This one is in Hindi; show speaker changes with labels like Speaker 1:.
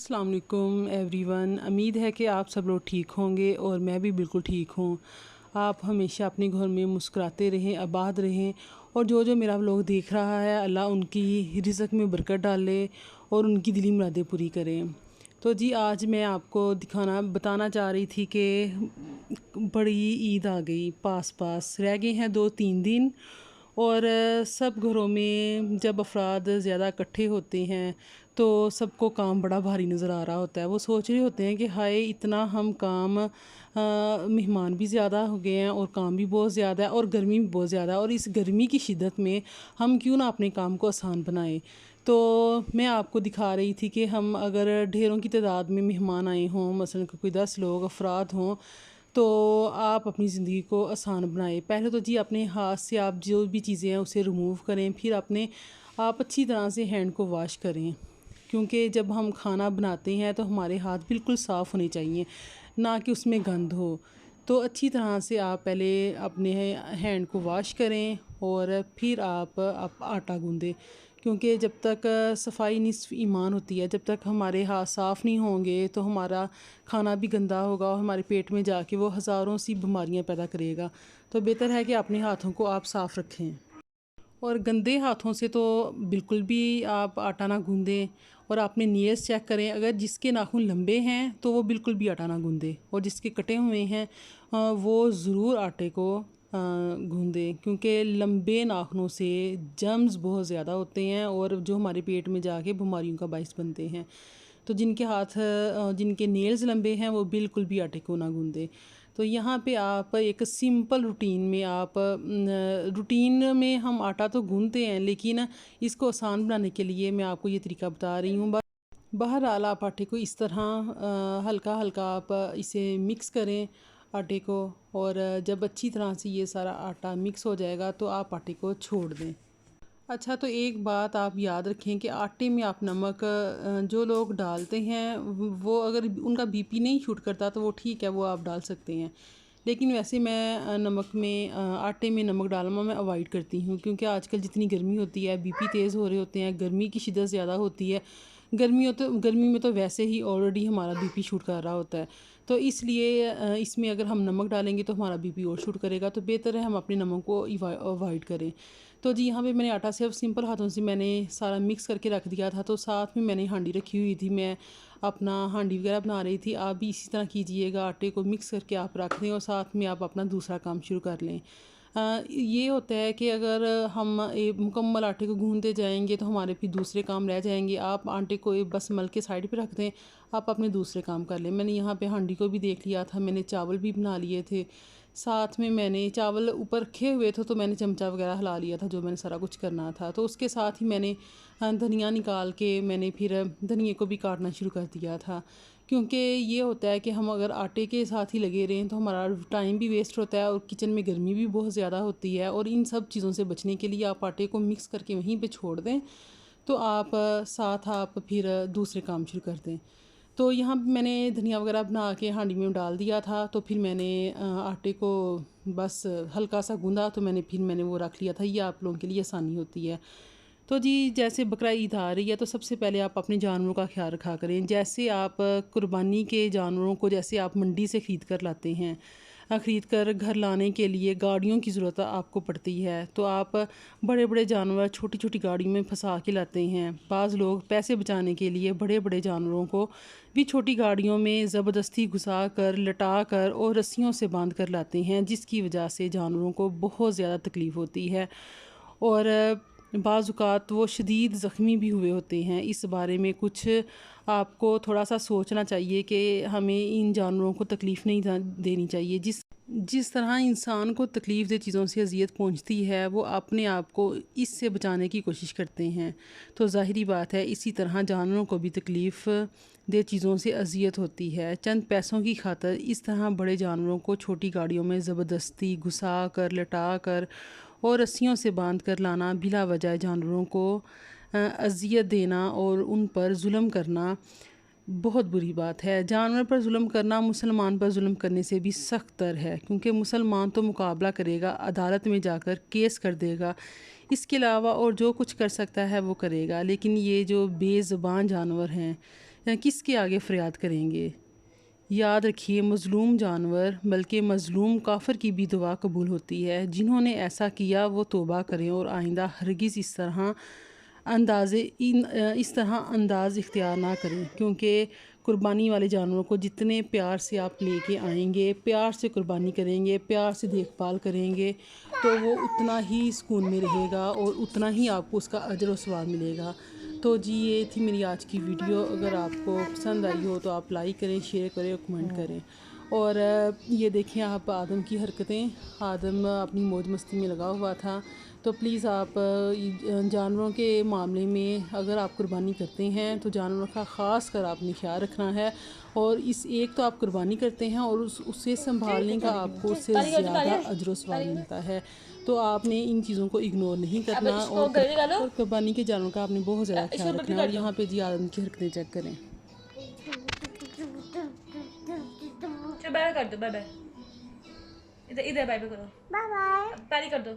Speaker 1: अस्सलाम वालेकुम एवरीवन। उम्मीद है कि आप सब लोग ठीक होंगे और मैं भी बिल्कुल ठीक हूँ। आप हमेशा अपने घर में मुस्कुराते रहें, आबाद रहें और जो जो मेरा व्लॉग देख रहा है अल्लाह उनकी रिज़्क़ में बरकत डाले और उनकी दिली मुरादें पूरी करें। तो जी आज मैं आपको बताना चाह रही थी कि बड़ी ईद आ गई, पास रह गए हैं 2-3 दिन और सब घरों में जब अफराद ज़्यादा इकट्ठे होते हैं तो सबको काम बड़ा भारी नज़र आ रहा होता है। वो सोच रहे होते हैं कि हाय इतना हम काम मेहमान भी ज़्यादा हो गए हैं और काम भी बहुत ज़्यादा है और गर्मी भी बहुत ज़्यादा है और इस गर्मी की शिद्दत में हम क्यों ना अपने काम को आसान बनाएं। तो मैं आपको दिखा रही थी कि हम अगर ढेरों की तादाद में मेहमान आए हों, मसलन कोई 10 लोग अफराद हों, तो आप अपनी ज़िंदगी को आसान बनाएं। पहले तो जी अपने हाथ से आप जो भी चीज़ें हैं उसे रिमूव करें, फिर आप अच्छी तरह से हैंड को वॉश करें, क्योंकि जब हम खाना बनाते हैं तो हमारे हाथ बिल्कुल साफ़ होने चाहिए, ना कि उसमें गंद हो। तो अच्छी तरह से आप पहले अपने हैंड को वॉश करें और फिर आप आटा गूँधें, क्योंकि जब तक सफाई निस्फ़ ईमान होती है, जब तक हमारे हाथ साफ़ नहीं होंगे तो हमारा खाना भी गंदा होगा और हमारे पेट में जाके वो हज़ारों सी बीमारियां पैदा करेगा। तो बेहतर है कि अपने हाथों को आप साफ़ रखें और गंदे हाथों से तो बिल्कुल भी आप आटा ना गूँधें। और अपने नेल्स चेक करें, अगर जिसके नाखून लंबे हैं तो वो बिल्कुल भी आटा ना गूँधे और जिसके कटे हुए हैं वो ज़रूर आटे को गूँधें, क्योंकि लंबे नाखूनों से जर्म्स बहुत ज़्यादा होते हैं और जो हमारे पेट में जाके बीमारियों का बाइस बनते हैं। तो जिनके नेल्स लंबे हैं वो बिल्कुल भी आटे को ना गूँधें। तो यहाँ पे आप एक सिंपल रूटीन में हम आटा तो गूँधते हैं, लेकिन इसको आसान बनाने के लिए मैं आपको ये तरीका बता रही हूँ। बहरहाल आप आटे को इस तरह हल्का हल्का आप इसे मिक्स करें आटे को, और जब अच्छी तरह से ये सारा आटा मिक्स हो जाएगा तो आप आटे को छोड़ दें। अच्छा, तो एक बात आप याद रखें कि आटे में आप नमक जो लोग डालते हैं वो अगर उनका बीपी नहीं शूट करता तो वो ठीक है, वो आप डाल सकते हैं। लेकिन वैसे मैं आटे में नमक डालना मैं अवॉइड करती हूँ, क्योंकि आजकल जितनी गर्मी होती है, बीपी तेज़ हो रहे होते हैं, गर्मी की शिद्दत ज़्यादा होती है। गर्मी में तो वैसे ही ऑलरेडी हमारा बीपी शूट कर रहा होता है, तो इसलिए इसमें अगर हम नमक डालेंगे तो हमारा बीपी और शूट करेगा। तो बेहतर है हम अपने नमक को अवॉइड करें। तो जी यहाँ पे मैंने आटा सिर्फ सिंपल हाथों से मैंने सारा मिक्स करके रख दिया था। तो साथ में मैंने हांडी रखी हुई थी, मैं अपना हांडी वगैरह बना रही थी। आप भी इसी तरह कीजिएगा, आटे को मिक्स करके आप रख दें और साथ में आप अपना दूसरा काम शुरू कर लें। ये होता है कि अगर हम मुकम्मल आटे को गूँधते जाएंगे तो हमारे फिर दूसरे काम रह जाएंगे। आप आटे को बस मल के साइड पे रख दें, आप अपने दूसरे काम कर लें। मैंने यहाँ पे हांडी को भी देख लिया था, मैंने चावल भी बना लिए थे। साथ में मैंने चावल ऊपर रखे हुए थे तो मैंने चमचा वगैरह हिला लिया था, जो मैंने सारा कुछ करना था। तो उसके साथ ही मैंने धनिया निकाल के मैंने फिर धनिए को भी काटना शुरू कर दिया था, क्योंकि ये होता है कि हम अगर आटे के साथ ही लगे रहें तो हमारा टाइम भी वेस्ट होता है और किचन में गर्मी भी बहुत ज़्यादा होती है। और इन सब चीज़ों से बचने के लिए आप आटे को मिक्स करके वहीं पे छोड़ दें, तो आप फिर दूसरे काम शुरू कर दें। तो यहाँ पे मैंने धनिया वगैरह बना के हांडी में डाल दिया था। तो फिर मैंने आटे को बस हल्का सा गूँधा, तो मैंने वो रख लिया था। ये आप लोगों के लिए आसानी होती है। तो जी जैसे बकरा ईद आ रही है तो सबसे पहले आप अपने जानवरों का ख्याल रखा करें। जैसे आप कुर्बानी के जानवरों को जैसे आप मंडी से ख़रीद कर लाते हैं, ख़रीद कर घर लाने के लिए गाड़ियों की ज़रूरत आपको पड़ती है, तो आप बड़े बड़े जानवर छोटी छोटी गाड़ियों में फंसा के लाते हैं। बाज़ लोग पैसे बचाने के लिए बड़े बड़े जानवरों को भी छोटी गाड़ियों में ज़बरदस्ती घुसा कर, लटा कर और रस्सियों से बांध कर लाते हैं, जिसकी वजह से जानवरों को बहुत ज़्यादा तकलीफ़ होती है और बाज़ात वो शदीद ज़ख्मी भी हुए होते हैं। इस बारे में कुछ आपको थोड़ा सा सोचना चाहिए कि हमें इन जानवरों को तकलीफ़ नहीं देनी चाहिए। जिस तरह इंसान को तकलीफ़ दे चीज़ों से अजियत पहुंचती है, वो अपने आप को इससे बचाने की कोशिश करते हैं। तो ज़ाहिरी बात है इसी तरह जानवरों को भी तकलीफ़ दे चीज़ों से अजियत होती है। चंद पैसों की खातर इस तरह बड़े जानवरों को छोटी गाड़ियों में ज़बरदस्ती घुसा कर, लटा कर और रस्सियों से बांध कर लाना, बिला वजह जानवरों को अजियत देना और उन पर जुल्म करना बहुत बुरी बात है। जानवर पर जुल्म करना मुसलमान पर जुल्म करने से भी सख्त तर है, क्योंकि मुसलमान तो मुकाबला करेगा, अदालत में जाकर केस कर देगा, इसके अलावा और जो कुछ कर सकता है वो करेगा। लेकिन ये जो बेज़ुबान जानवर हैं, किसके आगे फ़रियाद करेंगे। याद रखिए, मज़लूम जानवर बल्कि मज़लूम काफ़िर की भी दुआ कबूल होती है। जिन्होंने ऐसा किया वो तौबा करें और आइंदा हरगिज़ इस तरह अंदाज़ इख्तियार ना करें, क्योंकि कुर्बानी वाले जानवरों को जितने प्यार से आप लेके आएंगे, प्यार से कुर्बानी करेंगे, प्यार से देखभाल करेंगे, तो वो उतना ही सुकून में रहेगा और उतना ही आपको उसका अजर व सवाब मिलेगा। तो जी ये थी मेरी आज की वीडियो। अगर आपको पसंद आई हो तो आप लाइक करें, शेयर करें और कमेंट करें। और ये देखें आप आदम की हरकतें, आदम अपनी मौज मस्ती में लगा हुआ था। तो प्लीज़ आप जानवरों के मामले में अगर आप कुर्बानी करते हैं तो जानवरों का ख़ास कर आपने ख्याल रखना है। और इस एक तो आप कुर्बानी करते हैं और उसे संभालने का आपको उससे ज़्यादा अजर व सवाब मिलता है। तो आपने इन चीज़ों को इग्नोर नहीं करना और कुर्बानी के जानवरों का आपने बहुत ज़्यादा ख्याल रखना है। और यहाँ पे जी आदम की हरकतें चेक करें।
Speaker 2: बाय कर दो, बाय बाय। इधर इधर बाय बाय करो, बाय बाय, ताली कर दो।